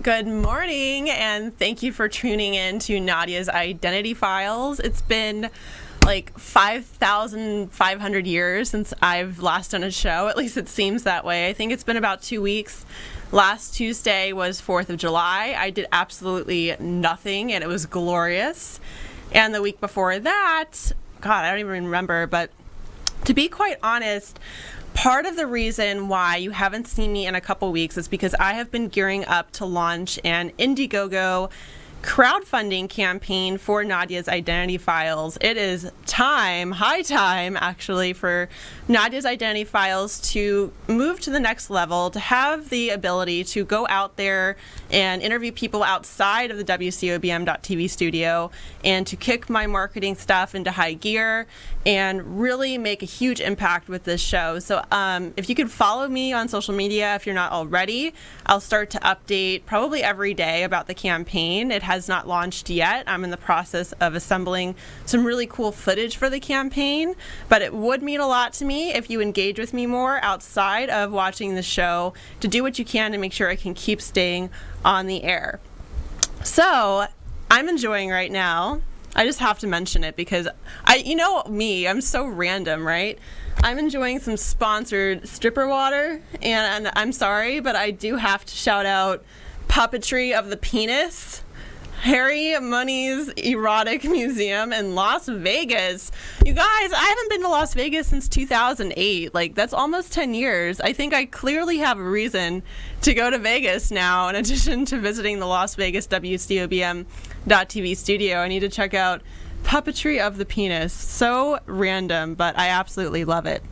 Good morning, and thank you for tuning in to Nadya's Identity Files. It's been like 5,500 years since I've last done a show. At least it seems that way. I think it's been about 2 weeks. Last Tuesday was 4th of July. I did absolutely nothing, and it was glorious. And the week before that, God, I don't even remember, but to be quite honest, part of the reason why you haven't seen me in a couple weeks is because I have been gearing up to launch an Indiegogo crowdfunding campaign for Nadya's Identity Files. It is high time actually, for Nadya's Identity Files to move to the next level, to have the ability to go out there and interview people outside of the WCOBM.TV studio and to kick my marketing stuff into high gear and really make a huge impact with this show. So if you could follow me on social media, if you're not already, I'll start to update probably every day about the campaign. It has not launched yet. I'm in the process of assembling some really cool footage for the campaign, but it would mean a lot to me if you engage with me more outside of watching the show to do what you can to make sure I can keep staying on the air. So I'm enjoying right now. I just have to mention it because I'm so random, right? I'm enjoying some sponsored stripper water, and I'm sorry, but I do have to shout out Puppetry of the Penis, Harry Money's Erotic Museum in Las Vegas. You guys, I haven't been to Las Vegas since 2008. Like, that's almost 10 years. I think I clearly have a reason to go to Vegas now, in addition to visiting the Las Vegas WCOBM.TV studio. I need to check out Puppetry of the Penis. So random, but I absolutely love it.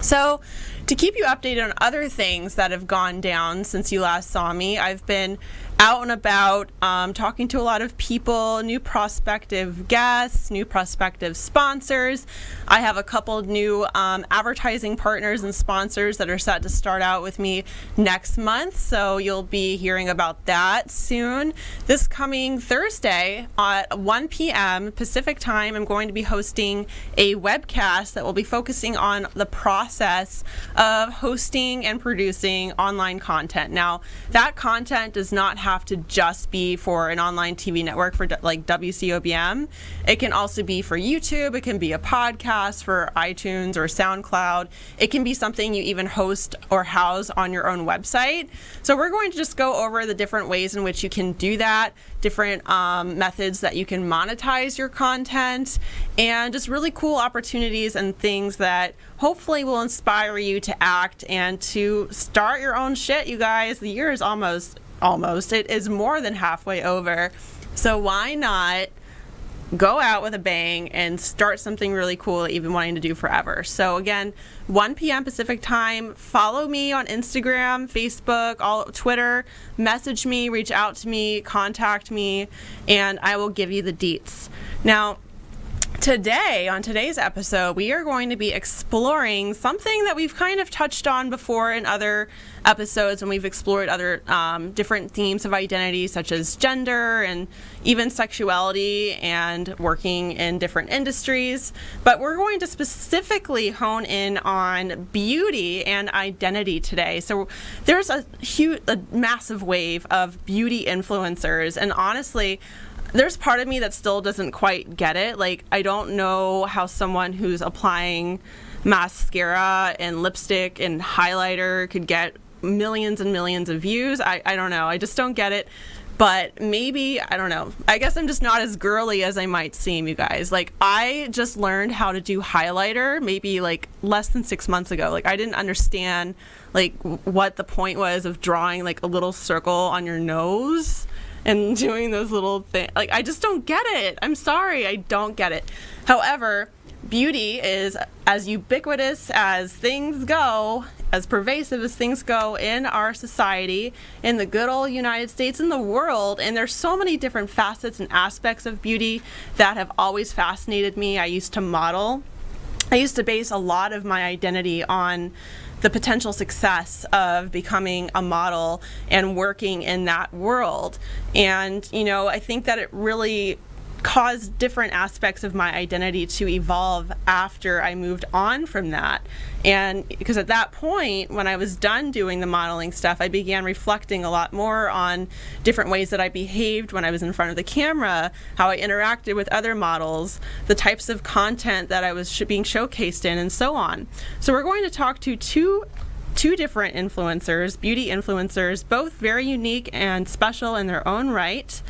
So, to keep you updated on other things that have gone down since you last saw me, I've been out and about talking to a lot of people, new prospective guests, new prospective sponsors. I have a couple new advertising partners and sponsors that are set to start out with me next month, so you'll be hearing about that soon. This coming Thursday at 1 p.m. Pacific time, I'm going to be hosting a webcast that will be focusing on the process of hosting and producing online content. Now, that content does not have to just be for an online TV network for like WCOBM. It can also be for YouTube. It can be a podcast for iTunes or SoundCloud. It can be something you even host or house on your own website. So we're going to just go over the different ways in which you can do that, different methods that you can monetize your content, and just really cool opportunities and things that hopefully will inspire you to act and to start your own shit, you guys. The year is almost, it is more than halfway over. So why not go out with a bang and start something really cool that you've been wanting to do forever? So again, 1 p.m. Pacific time, follow me on Instagram, Facebook, Twitter, message me, reach out to me, contact me, and I will give you the deets. Now, today, on today's episode, we are going to be exploring something that we've kind of touched on before in other episodes when we've explored other different themes of identity, such as gender and even sexuality and working in different industries. But we're going to specifically hone in on beauty and identity today. So there's a massive wave of beauty influencers, and honestly, there's part of me that still doesn't quite get it. Like, I don't know how someone who's applying mascara and lipstick and highlighter could get millions and millions of views. I don't know. I just don't get it. But maybe, I don't know. I guess I'm just not as girly as I might seem, you guys. Like, I just learned how to do highlighter maybe like less than 6 months ago. Like, I didn't understand like what the point was of drawing like a little circle on your nose and doing those little things. Like, I just don't get it. I'm sorry, I don't get it. However, beauty is as ubiquitous as things go, as pervasive as things go in our society, in the good old United States, in the world, and there's so many different facets and aspects of beauty that have always fascinated me. I used to model. I used to base a lot of my identity on the potential success of becoming a model and working in that world. And, I think that it really caused different aspects of my identity to evolve after I moved on from that. And because at that point, when I was done doing the modeling stuff, I began reflecting a lot more on different ways that I behaved when I was in front of the camera, how I interacted with other models, the types of content that I was being showcased in, and so on. So we're going to talk to two different influencers, beauty influencers, both very unique and special in their own right.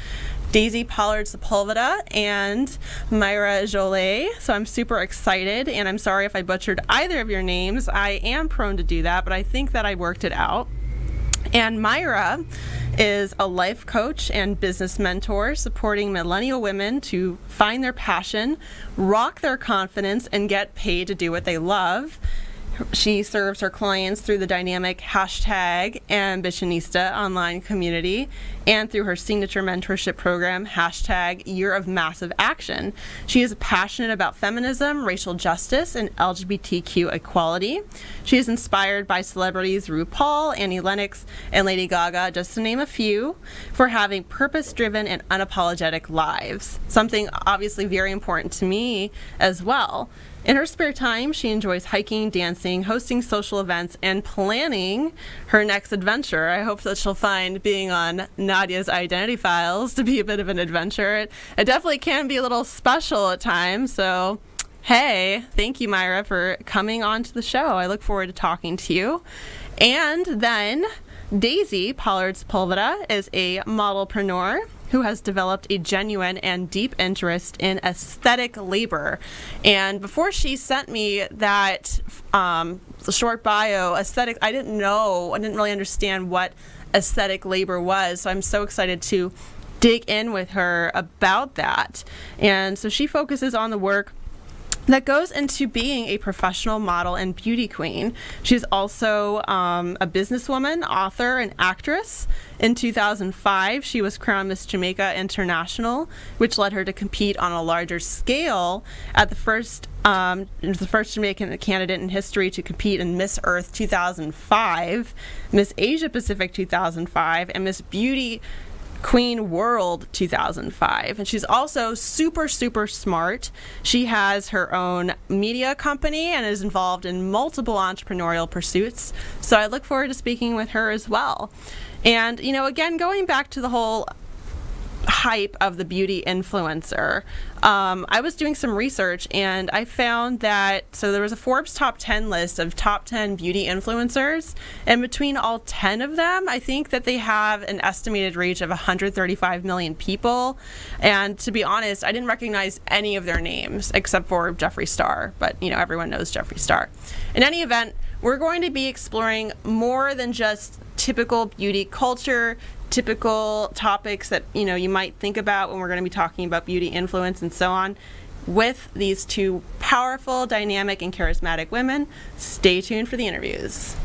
Daisy Pollard Sepulveda and Myra Jolie. So I'm super excited, and I'm sorry if I butchered either of your names. I am prone to do that, but I think that I worked it out. And Myra is a life coach and business mentor supporting millennial women to find their passion, rock their confidence, and get paid to do what they love. She serves her clients through the dynamic hashtag Ambitionista online community and through her signature mentorship program, hashtag Year of Massive Action. She is passionate about feminism, racial justice, and LGBTQ equality. She is inspired by celebrities RuPaul, Annie Lennox, and Lady Gaga, just to name a few, for having purpose-driven and unapologetic lives, something obviously very important to me as well. In her spare time, she enjoys hiking, dancing, hosting social events, and planning her next adventure. I hope that she'll find being on Nadya's Identity Files to be a bit of an adventure. It definitely can be a little special at times. So, hey, thank you, Myra, for coming on to the show. I look forward to talking to you. And then Daisy Pollard Sepulveda is a modelpreneur who has developed a genuine and deep interest in aesthetic labor. And before she sent me that short bio, aesthetic, I didn't really understand what aesthetic labor was. So I'm so excited to dig in with her about that. And so she focuses on the work that goes into being a professional model and beauty queen. She's also a businesswoman, author, and actress. In 2005, she was crowned Miss Jamaica International, which led her to compete on a larger scale at the first Jamaican candidate in history to compete in Miss Earth 2005, Miss Asia Pacific 2005, and Miss Beauty Queen World 2005. And she's also super, super smart. She has her own media company and is involved in multiple entrepreneurial pursuits. So I look forward to speaking with her as well. And, again, going back to the whole hype of the beauty influencer, I was doing some research and I found that, so there was a Forbes top 10 list of top 10 beauty influencers, and between all 10 of them, I think that they have an estimated reach of 135 million people. And to be honest, I didn't recognize any of their names except for Jeffree Star, but everyone knows Jeffree Star. In any event, we're going to be exploring more than just typical beauty culture, typical topics that you might think about when we're going to be talking about beauty influence and so on, with these two powerful, dynamic, and charismatic women. Stay tuned for the interviews.